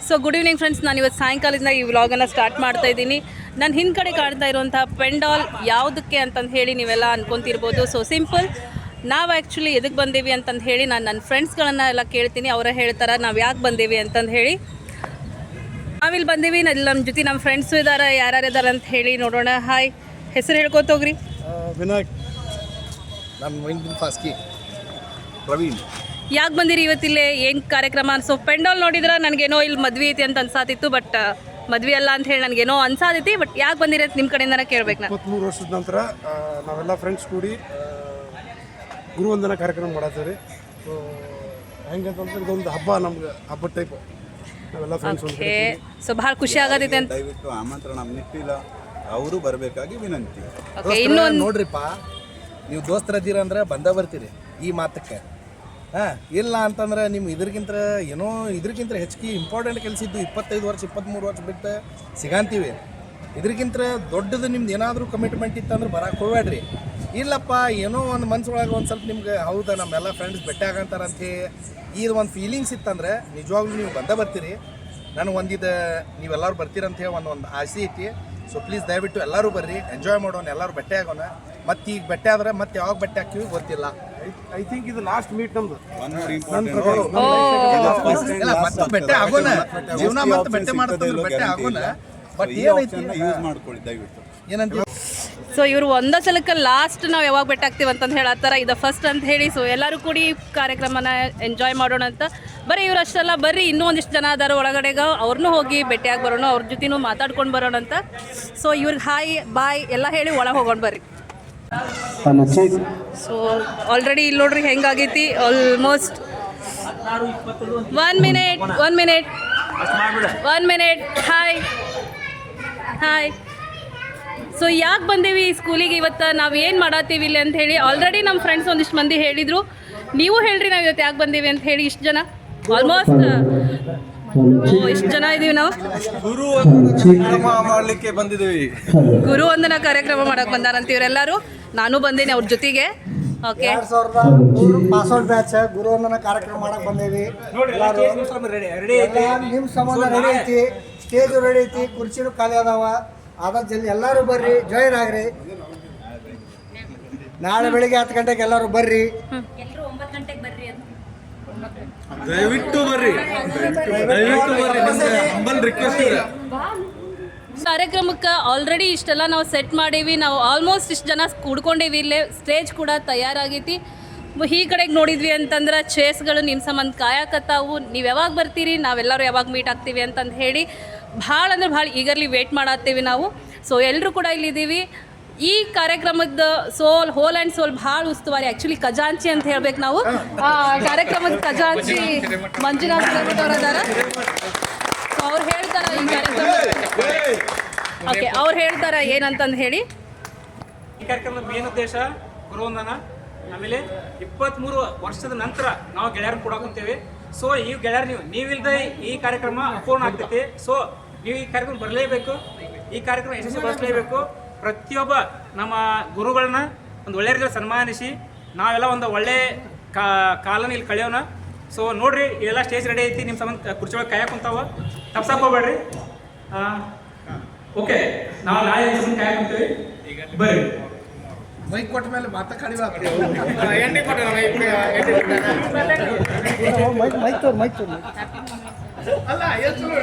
So good evening friends, ನಾನು ಇವತ್ತು ಸಾಯಂಕಾಲದಿಂದ ಈ ವ್ಲಾಗನ್ನು ಸ್ಟಾರ್ಟ್ ಮಾಡ್ತಾ ಇದ್ದೀನಿ. ನಾನು ಹಿಂದೆ ಕಡೆ ಕಾಣ್ತಾ ಇರುವಂಥ ಪೆಂಡಾಲ್ ಯಾವುದಕ್ಕೆ ಅಂತಂದು ಹೇಳಿ ನೀವೆಲ್ಲ ಅನ್ಕೊತಿರ್ಬೋದು. ಸೊ ಸಿಂಪಲ್, ನಾವು ಆ್ಯಕ್ಚುಲಿ ಎದಕ್ಕೆ ಬಂದೇವಿ ಅಂತಂದು ಹೇಳಿ ನಾನು ನನ್ನ ಫ್ರೆಂಡ್ಸ್ಗಳನ್ನು ಎಲ್ಲ ಕೇಳ್ತೀನಿ. ಅವರ ಹೇಳ್ತಾರೆ ನಾವು ಯಾಕೆ ಬಂದೇವಿ ಅಂತಂದು ಹೇಳಿ. ನಾವಿಲ್ಲಿ ಬಂದೇವಿ, ಅಲ್ಲಿ ನಮ್ಮ ಜೊತೆ ನಮ್ಮ ಫ್ರೆಂಡ್ಸು ಇದ್ದಾರೆ. ಯಾರ್ಯಾರು ಇದ್ದಾರೆ ಅಂತ ಹೇಳಿ ನೋಡೋಣ. ಹಾಯ್, ಹೆಸರು ಹೇಳ್ಕೊತೋಗ್ರಿ. ವಿನಾಯಕ್. ನಾನು ಫಾಸ್ಕಿ ಪ್ರವೀಣ್. ಯಾಕೆ ಬಂದಿರಿ ಇವತ್ತಿಲ್ಲೇ, ಏನು ಕಾರ್ಯಕ್ರಮ? ಸೊ ಪೆಂಡಾಲ್ ನೋಡಿದ್ರೆ ನನಗೇನೋ ಇಲ್ಲಿ ಮದ್ವೆ ಐತಿ ಅಂತ ಅನ್ಸಾತಿತ್ತು, ಬಟ್ ಮದ್ವೆ ಅಲ್ಲ ಅಂತ ಹೇಳಿ ನನಗೇನೋ ಅನ್ಸಾತೈತಿ. ಬಟ್ ಯಾಕೆ ಬಂದಿರಿ ಅಂತ ನಿಮ್ಮ ಕಡೆಯಿಂದನೇ ಕೇಳ್ಬೇಕು. ನಾನು 23 ವರ್ಷದ ನಂತರ ನಾವೆಲ್ಲ ಫ್ರೆಂಡ್ಸ್ ಕೂಡಿ ಗುರುವಂದನಾ ಕಾರ್ಯಕ್ರಮ ಮಾಡತ್ತೀವಿ. ಸೊ ಹೆಂಗಂತಂದ್ರೆ ಇದೊಂದು ಹಬ್ಬ, ನಮ್ಗೆ ಹಬ್ಬದ ಟೈಪ್. ನಾವೆಲ್ಲ ಫ್ರೆಂಡ್ಸ್ ಓಕೆ. ಸೊ ಭಾಳ ಖುಷಿ ಆಗತೈತೆ ಅಂತ. ದಯವಿಟ್ಟು ಆಮಂತ್ರಣ ನಮ್ಮಿಟ್ಟಿಲ್ಲ, ಅವರು ಬರಬೇಕಾಗಿ ವಿನಂತಿ. ಇನ್ನೊಂದು ನೋಡ್ರಿಪ್ಪ, ನೀವು ದೋಸ್ತರದ್ದೀರ ಅಂದ್ರೆ ಬಂದ ಬರ್ತೀರಿ ಈ ಮಾತಕ್ಕೆ. ಇಲ್ಲ ಅಂತಂದ್ರೆ ನಿಮ್ಮ ಇದ್ರಕ್ಕಿಂತ ಹೆಚ್ಚಿಗೆ ಇಂಪಾರ್ಟೆಂಟ್ ಕೆಲಸ ಇದ್ದು 25 ವರ್ಷ 23 ವರ್ಷ ಬಿಟ್ಟು ಸಿಗಂತೀವಿ. ಇದ್ರಕ್ಕಿಂತ ದೊಡ್ಡದು ನಿಮ್ದು ಏನಾದರೂ ಕಮಿಟ್ಮೆಂಟ್ ಇತ್ತು ಅಂದ್ರೆ ಬರಕ್ಕೆ ಹೋಗ್ಬೇಡ್ರಿ. ಇಲ್ಲಪ್ಪ ಏನೋ ಒಂದು ಮನ್ಸೊಳಗೆ ಒಂದು ಸ್ವಲ್ಪ ನಿಮ್ಗೆ ಹೌದಾ ನಮ್ಮೆಲ್ಲ ಫ್ರೆಂಡ್ಸ್ ಭೇಟಿ ಆಗಂತಾರಂತೆ ಇದು ಒಂದು ಫೀಲಿಂಗ್ಸ್ ಇತ್ತಂದ್ರೆ ನಿಜವಾಗ್ಲೂ ನೀವು ಬಂದ ಬರ್ತೀರಿ. ನನಗೆ ಒಂದಿದ್ದು ನೀವೆಲ್ಲರೂ ಬರ್ತೀರಂತ ಹೇಳಿ ಒಂದು ಆಸೆ ಐತಿ. ಸೊ ಪ್ಲೀಸ್ ದಯವಿಟ್ಟು ಎಲ್ಲರೂ ಬರ್ರಿ, ಎಂಜಾಯ್ ಮಾಡೋಣ, ಎಲ್ಲರೂ ಬಟ್ಟೆ ಆಗೋಣ. ಮತ್ತು ಈಗ ಬಟ್ಟೆ ಆದ್ರೆ ಮತ್ತೆ ಯಾವಾಗ ಬಟ್ಟೆ ಹಾಕ್ತೀವಿ ಗೊತ್ತಿಲ್ಲ. ಐ ಥಿಂಕ್ ಇದು ಲಾಸ್ಟ್ ಮೀಟ್ ನಮ್ದು. ಮತ್ತೆ ಬಟ್ಟೆ ಆಗೋಣ, ಜೀವನ ಮತ್ತೆ ಬಟ್ಟೆ ಮಾಡ್ತಾರೆ, ಬಟ್ಟೆ ಆಗೋಣ. ಬಟ್ ಏನೈತಿ ಯೂಸ್ ಮಾಡ್ಕೊಳ್ಳಿ ದಯವಿಟ್ಟು. ಏನಂತ ಸೊ ಇವರು ಒಂದೇ ಸಲಕ್ಕೆ ಲಾಸ್ಟ್ ನಾವು ಯಾವಾಗ ಭೇಟಿ ಆಗ್ತೀವಿ ಅಂತಂದು ಹೇಳತ್ತಾರ, ಇದು ಫಸ್ಟ್ ಅಂತ ಹೇಳಿ. ಸೊ ಎಲ್ಲರೂ ಕೂಡಿ ಕಾರ್ಯಕ್ರಮನ ಎಂಜಾಯ್ ಮಾಡೋಣ ಅಂತ. ಬರೀ ಇವ್ರು ಅಷ್ಟೆಲ್ಲ, ಬರ್ರಿ ಇನ್ನೂ ಒಂದಿಷ್ಟು ಜನ ಅದಾರ ಒಳಗಡೆಗೆ, ಅವ್ರನ್ನೂ ಹೋಗಿ ಭೇಟಿಯಾಗಿ ಬರೋಣ, ಅವ್ರ ಜೊತೆನೂ ಮಾತಾಡ್ಕೊಂಡು ಬರೋಣ ಅಂತ. ಸೊ ಇವ್ರಿಗೆ ಹಾಯ್ ಬಾಯ್ ಎಲ್ಲ ಹೇಳಿ ಒಳಗೆ ಹೋಗೋಣ ಬರ್ರಿ. ಸೊ ಆಲ್ರೆಡಿ ಇಲ್ಲಿ ನೋಡ್ರಿ ಹೆಂಗಾಗೈತಿ. Almost 1 minute. Hi hi. So ಯಾಕೆ ಬಂದೇವಿ ಈ ಸ್ಕೂಲಿಗೆ ಇವತ್ತು, ನಾವು ಏನು ಮಾಡತ್ತೀವಿ ಇಲ್ಲಿ ಅಂತ ಹೇಳಿ ಆಲ್ರೆಡಿ ನಮ್ಮ ಫ್ರೆಂಡ್ಸ್ ಒಂದಿಷ್ಟು ಮಂದಿ ಹೇಳಿದರು. ನೀವು ಹೇಳ್ರಿ ನಾವು ಇವತ್ತು ಯಾಕೆ ಬಂದೇವಿ ಅಂತ ಹೇಳಿ. ಇಷ್ಟು ಜನ, ಆಲ್ಮೋಸ್ಟ್ ಇಷ್ಟು ಜನ ಇದ್ದೀವಿ ನಾವು. ಗುರು ಕಾರ್ಯಕ್ರಮ ಮಾಡಲಿಕ್ಕೆ ಬಂದಿದ್ದೀವಿ. ಗುರು ವಂದನಾ ಕಾರ್ಯಕ್ರಮ ಮಾಡಕ್ಕೆ ಬಂದಾರಂತ ಇವರೆಲ್ಲರೂ. ನಾನು ಬಂದೇನೆ ಅವ್ರ ಜೊತೆಗೆ. ಓಕೆ, 2003 ಪಾಸ್ಔಟ್ ಬ್ಯಾಚ್ ಗುರು ವಂದನಾ ಕಾರ್ಯಕ್ರಮ ಮಾಡಕ್ಕೆ ಬಂದೇವಿ. ನಿಮ್ಮ ಸಂಬಂಧ ರೆಡಿ ಐತಿ, ಸ್ಟೇಜು ರೆಡಿ ಐತಿ, ಕುರ್ಚಿನೂ ಖಾಲಿ ಅದಾವ. ಆದ ಜಲ್ದಿ ಎಲ್ಲರೂ ಬರ್ರಿ, ಜಾಯಿನ್ ಆಗ್ರಿ. ನಾಳೆ ಬೆಳಿಗ್ಗೆ 10 ಗಂಟೆಗೆ ಎಲ್ಲರೂ ಬರ್ರಿ. ದಯವಿಟ್ಟು ಬರ್ರಿ. ಕಾರ್ಯಕ್ರಮಕ್ಕೆ ಆಲ್ರೆಡಿ ಇಷ್ಟೆಲ್ಲ ನಾವು ಸೆಟ್ ಮಾಡೀವಿ. ನಾವು ಆಲ್ಮೋಸ್ಟ್ ಇಷ್ಟು ಜನ ಕೂಡ್ಕೊಂಡೇವಿ. ಇಲ್ಲೇ ಸ್ಟೇಜ್ ಕೂಡ ತಯಾರಾಗೈತಿ. ಈ ಕಡೆಗೆ ನೋಡಿದ್ವಿ ಅಂತಂದ್ರೆ ಚೇರ್ಸ್ಗಳು ನಿಮ್ಮ ಸಂಬಂಧ ಕಾಯಕತ್ತಾವು. ನೀವು ಯಾವಾಗ ಬರ್ತೀರಿ, ನಾವೆಲ್ಲರೂ ಯಾವಾಗ ಮೀಟ್ ಆಗ್ತೀವಿ ಅಂತಂದು ಹೇಳಿ ಭಾಳ ಅಂದ್ರೆ ಭಾಳ ಈಗರ್ಲಿ ವೇಟ್ ಮಾಡತ್ತೀವಿ ನಾವು. ಸೊ ಎಲ್ಲರೂ ಕೂಡ ಇಲ್ಲಿದ್ದೀವಿ. ಈ ಕಾರ್ಯಕ್ರಮದ ಹೋಲ್ ಆ್ಯಂಡ್ ಸೋಲ್ ಭಾಳ ಉಸ್ತುವಾರಿ, ಆ್ಯಕ್ಚುಲಿ ಖಜಾಂಚಿ ಅಂತ ಹೇಳ್ಬೇಕು ನಾವು. ಕಾರ್ಯಕ್ರಮದ ಖಜಾಂಚಿ ಮಂಜುನಾಥ್ ಅವ್ರು ಅದಾರ. ಸೊ ಅವ್ರು ಹೇಳ್ತಾರೆ ಈ ಕಾರ್ಯಕ್ರಮ. ಓಕೆ, ಅವ್ರು ಹೇಳ್ತಾರೆ ಏನಂತಂದು ಹೇಳಿ. ಈ ಕಾರ್ಯಕ್ರಮದ ಮೇನ್ ಉದ್ದೇಶ ಗುರುವಂದನ. ಆಮೇಲೆ 23 ವರ್ಷದ ನಂತರ ನಾವು ಗೆಳೆಯರನ್ನ ಕೊಡಾಕುಂತೇವೆ. ಸೊ ಈ ಗೆಳೆಯರು ನೀವಿಲ್ಲದೆ ಈ ಕಾರ್ಯಕ್ರಮ ಅಪೂರ್ಣ ಆಗ್ತೈತಿ. ಸೊ ನೀವು ಈ ಕಾರ್ಯಕ್ರಮ ಬರಲೇಬೇಕು, ಈ ಕಾರ್ಯಕ್ರಮ ಯಶಸ್ವಿಗೊಳಿಸಲೇಬೇಕು. ಪ್ರತಿಯೊಬ್ಬ ನಮ್ಮ ಗುರುಗಳನ್ನ ಒಂದು ಒಳ್ಳೆಯ ರೀತಿಯಲ್ಲಿ ಸನ್ಮಾನಿಸಿ ನಾವೆಲ್ಲ ಒಂದು ಒಳ್ಳೆ ಕಾಲನ ಇಲ್ಲಿ ಕಳೆಯೋಣ. ಸೊ ನೋಡ್ರಿ, ಇವೆಲ್ಲ ಸ್ಟೇಜ್ ರೆಡಿ ಐತಿ, ನಿಮ್ಮ ಸಂಬಂಧ ಕುರ್ಚಿ ಒಳಗೆ ಕಾಯಕ್ಕೆ ಕುಂತಾವ, ತಪ್ಸಕ್ಕೆ ಹೋಗ್ಬೇಡ್ರಿ. ಓಕೆ, ನಾವು ನಾಳೆ ಕಾಯಕ್ಕೆ ಕುಂತೀವಿ, ಬರ್ರಿ. ಮೈಕ್ ಕೊಟ್ಟ ಮೇಲೆ ಮಾತಾ ಕಡಿಮೆ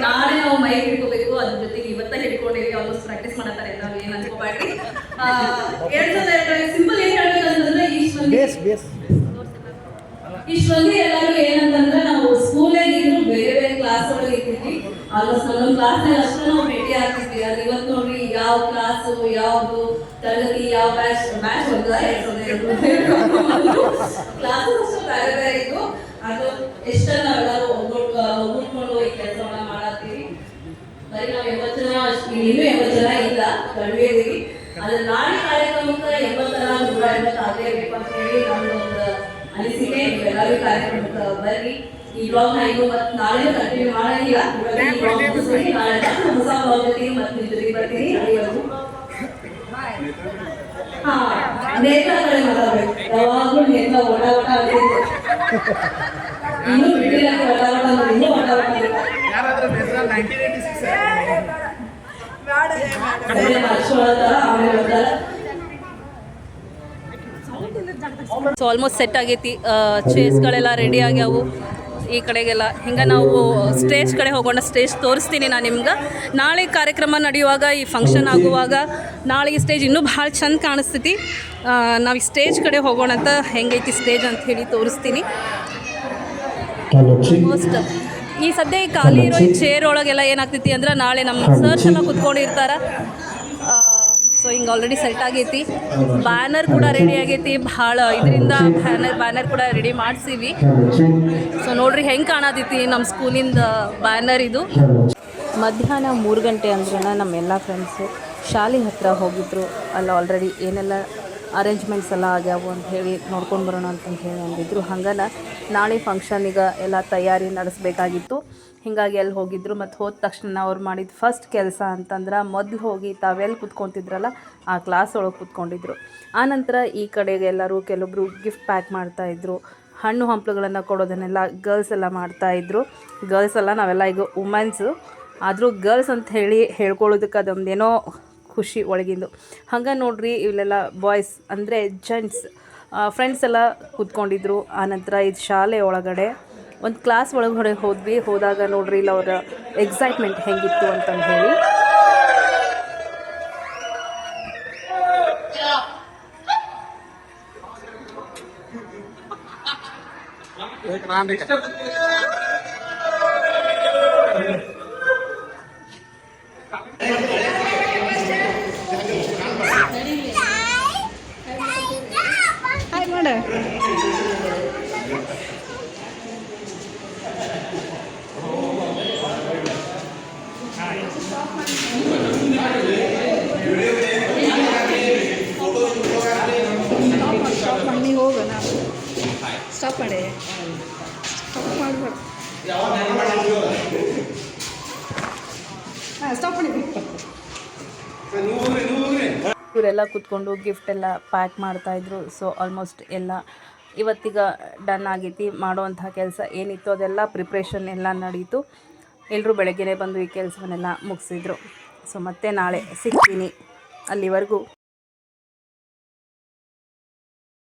ನಾಳೆ ನಾವು ಮೈಕ್ ಹಿಡ್ಕೋಬೇಕು, ಅದ್ರ ಜೊತೆಗೆ ಇವತ್ತ ಹಿಡ್ಕೊಂಡಿವಿ. ಆಲ್ಮೋಸ್ಟ್ ಪ್ರಾಕ್ಟೀಸ್ ಮಾಡತ್ತಾರೆ, ನಾವು ಏನು ಅನ್ಕೋಬೇಡ್ರಿ. ಸಿಂಪಲ್ ಏನು ಹೇಳ್ಬೇಕಂತಂದ್ರೆ ಇಷ್ಟು ಮಂದಿ ಎಲ್ಲರೂ ಏನಂತಂದ್ರೆ ನಾವು ಸ್ಕೂಲಾಗ ಇದ್ರು ಬೇರೆ ಬೇರೆ ಕ್ಲಾಸ್ ಒಳಗೆ ಇರ್ತಿದ್ವಿ. ಆಲ್ಮೋಸ್ಟ್ ನಮ್ಮ ಕ್ಲಾಸ್ನಾಗ ಅಷ್ಟು ನಾವು ಭೇಟಿ ಆಗ್ತಿದ್ವಿ. ಅದು ಇವತ್ತು ನೋಡ್ರಿ ಯಾವ ಕ್ಲಾಸು, ಯಾವುದು ತರಗತಿ, ಯಾವ ಬ್ಯಾಚ್ ಒಂದು ಕ್ಲಾಸಸ್ ಅಷ್ಟು ಬೇರೆ ಬೇರೆ ಇತ್ತು. ಅದು ಎಷ್ಟ ನಾವೆಲ್ಲರೂ ಒಗ್ಗೂಡ್ಕೊಂಡು ಈ ಕೆಲಸವನ್ನ ಮಾಡತ್ತೀವಿ. ಬರೀ ನಾವು 80 ಜನ, ಇನ್ನೂ 80 ಜನ ಇಲ್ಲ, ಕಡಿಮೆ ಇದೀವಿ. ಅದ್ರ ನಾಳೆ ಕಾರ್ಯಕ್ರಮಕ್ಕೆ 80 180 ಆಗಲೇಬೇಕು ಅಂತ ಹೇಳಿ ನಮ್ದೊಂದು ಅನಿಸಿಕೆ. ನೀವೆಲ್ಲರೂ ಕಾರ್ಯಕ್ರಮಕ್ಕೆ ಬರ್ರಿ. ಈ ಬ್ಲಾಗ್ ಇನ್ನೂ ಮತ್ತೆ ನಾಳೆ ಕಂಟಿನ್ಯೂ ಮಾಡಂಗಿಲ್ಲ. ನಾಳೆ ಹೊಸ ಬ್ಲಾಗ್ ಜೊತೆಗೆ ಮತ್ತೆ ನಿಮ್ಮ ಜೊತೆಗೆ ಬರ್ತೀನಿ. ಅಲ್ಲಿವರೆಗೂ ನೇತ್ರ ಕಡೆ ಮಾತಾಡ್ಬೇಕು. ಯಾವಾಗಲೂ ನೇತ್ರ ಓಟ ಆಗ್ತಿತ್ತು. ಇನ್ನೂ ಬಿಟ್ಟಿಲ್ಲ, ಓಟ ಇನ್ನೂ ಓಟ ಸೊ ಆಲ್ಮೋಸ್ಟ್ ಸೆಟ್ ಆಗೈತಿ, ಚೇರ್ಸ್ಗಳೆಲ್ಲ ರೆಡಿ ಆಗ್ಯಾವು ಈ ಕಡೆಗೆಲ್ಲ. ಹಿಂಗೆ ನಾವು ಸ್ಟೇಜ್ ಕಡೆ ಹೋಗೋಣ, ಸ್ಟೇಜ್ ತೋರಿಸ್ತೀನಿ ನಾನು ನಿಮ್ಗೆ. ನಾಳೆ ಕಾರ್ಯಕ್ರಮ ನಡೆಯುವಾಗ, ಈ ಫಂಕ್ಷನ್ ಆಗುವಾಗ ನಾಳೆ ಈ ಸ್ಟೇಜ್ ಇನ್ನೂ ಭಾಳ ಚಂದ ಕಾಣಿಸ್ತೈತಿ. ನಾವು ಈ ಸ್ಟೇಜ್ ಕಡೆ ಹೋಗೋಣ ಅಂತ, ಹೆಂಗೈತಿ ಸ್ಟೇಜ್ ಅಂತ ಹೇಳಿ ತೋರಿಸ್ತೀನಿ. ಆಲ್ಮೋಸ್ಟ್ ಈ ಸದ್ಯ ಈ ಖಾಲಿ ಇರೋ ಈ ಚೇರ್ ಒಳಗೆಲ್ಲ ಏನಾಗ್ತೈತಿ ಅಂದ್ರೆ ನಾಳೆ ನಮ್ಮ ಸರ್ಸ್ ಎಲ್ಲ ಕುತ್ಕೊಂಡಿರ್ತಾರೆ. ಸೊ ಹಿಂಗೆ ಆಲ್ರೆಡಿ ಸೆಟ್ ಆಗೈತಿ. ಬ್ಯಾನರ್ ಕೂಡ ರೆಡಿ ಆಗೈತಿ, ಭಾಳ ಇದರಿಂದ ಬ್ಯಾನರ್ ಕೂಡ ರೆಡಿ ಮಾಡಿಸೀವಿ. ಸೊ ನೋಡ್ರಿ ಹೆಂಗೆ ಕಾಣತೈತಿ ನಮ್ಮ ಸ್ಕೂಲಿಂದ ಬ್ಯಾನರ್ ಇದು. ಮಧ್ಯಾಹ್ನ 3 ಗಂಟೆ ಅಂದ್ರೆ ನಮ್ಮೆಲ್ಲ ಫ್ರೆಂಡ್ಸು ಶಾಲೆ ಹತ್ತಿರ ಹೋಗಿದ್ರು. ಅಲ್ಲಿ ಆಲ್ರೆಡಿ ಏನೆಲ್ಲ ಅರೇಂಜ್ಮೆಂಟ್ಸ್ ಎಲ್ಲ ಆಗ್ಯಾವು ಅಂತ ಹೇಳಿ ನೋಡ್ಕೊಂಡು ಬರೋಣ ಅಂತಂದು ಹೇಳಿ ಅಂದಿದ್ರು. ಹಂಗನ ನಾಳೆ ಫಂಕ್ಷನಿಗೆ ಎಲ್ಲ ತಯಾರಿ ನಡೆಸಬೇಕಾಗಿತ್ತು. ಹೀಗಾಗಿ ಅಲ್ಲಿ ಹೋಗಿದ್ರು. ಮತ್ತು ಹೋದ ತಕ್ಷಣ ಅವ್ರು ಮಾಡಿದ ಫಸ್ಟ್ ಕೆಲಸ ಅಂತಂದ್ರೆ ಮೊದಲು ಹೋಗಿ ತಾವೆಲ್ಲಿ ಕೂತ್ಕೊತಿದ್ರಲ್ಲ ಆ ಕ್ಲಾಸ್ ಒಳಗೆ ಕೂತ್ಕೊಂಡಿದ್ರು. ಆನಂತರ ಈ ಕಡೆಗೆ ಎಲ್ಲರೂ ಕೆಲವೊಬ್ಬರು ಗಿಫ್ಟ್ ಪ್ಯಾಕ್ ಮಾಡ್ತಾಯಿದ್ರು. ಹಣ್ಣು ಹಂಪಲುಗಳನ್ನು ಕೊಡೋದನ್ನೆಲ್ಲ ಗರ್ಲ್ಸ್ ಎಲ್ಲ ಮಾಡ್ತಾಯಿದ್ರು. ಗರ್ಲ್ಸ್ ಎಲ್ಲ ನಾವೆಲ್ಲ ಈಗ ವುಮೆನ್ಸು, ಆದರೂ ಗರ್ಲ್ಸ್ ಅಂತ ಹೇಳಿ ಹೇಳ್ಕೊಳ್ಳೋದಕ್ಕೆ ಅದೊಂದೇನೋ ಖುಷಿ ಒಳಗಿಂದು. ಹಂಗೆ ನೋಡ್ರಿ ಇಲ್ಲೆಲ್ಲ ಬಾಯ್ಸ್ ಅಂದರೆ ಜೆಂಟ್ಸ್ ಫ್ರೆಂಡ್ಸ್ ಎಲ್ಲ ಕೂತ್ಕೊಂಡಿದ್ರು. ಆನಂತರ ಇದು ಶಾಲೆ ಒಳಗಡೆ ಒಂದು ಕ್ಲಾಸ್ ಒಳಗಡೆ ಹೋದಾಗ ನೋಡ್ರಿ ಇಲ್ಲಿ ಅವರ ಎಕ್ಸೈಟ್ಮೆಂಟ್ ಹೆಂಗಿತ್ತು ಅಂತಂದು ಹೇಳಿ. ಇವರೆಲ್ಲ ಕೂತ್ಕೊಂಡು ಗಿಫ್ಟ್ ಎಲ್ಲ ಪ್ಯಾಕ್ ಮಾಡ್ತಾಯಿದ್ರು. ಸೊ ಆಲ್ಮೋಸ್ಟ್ ಎಲ್ಲ ಇವತ್ತಿಗೆ ಡನ್ ಆಗೈತಿ. ಮಾಡುವಂಥ ಕೆಲಸ ಏನಿತ್ತು ಅದೆಲ್ಲ ಪ್ರಿಪ್ರೇಷನ್ ಎಲ್ಲ ನಡೀತು. ಎಲ್ಲರೂ ಬೆಳಗ್ಗೆನೇ ಬಂದು ಈ ಕೆಲಸವನ್ನೆಲ್ಲ ಮುಗಿಸಿದ್ರು. ಸೊ ಮತ್ತೆ ನಾಳೆ ಸಿಗ್ತೀನಿ. ಅಲ್ಲಿವರೆಗೂ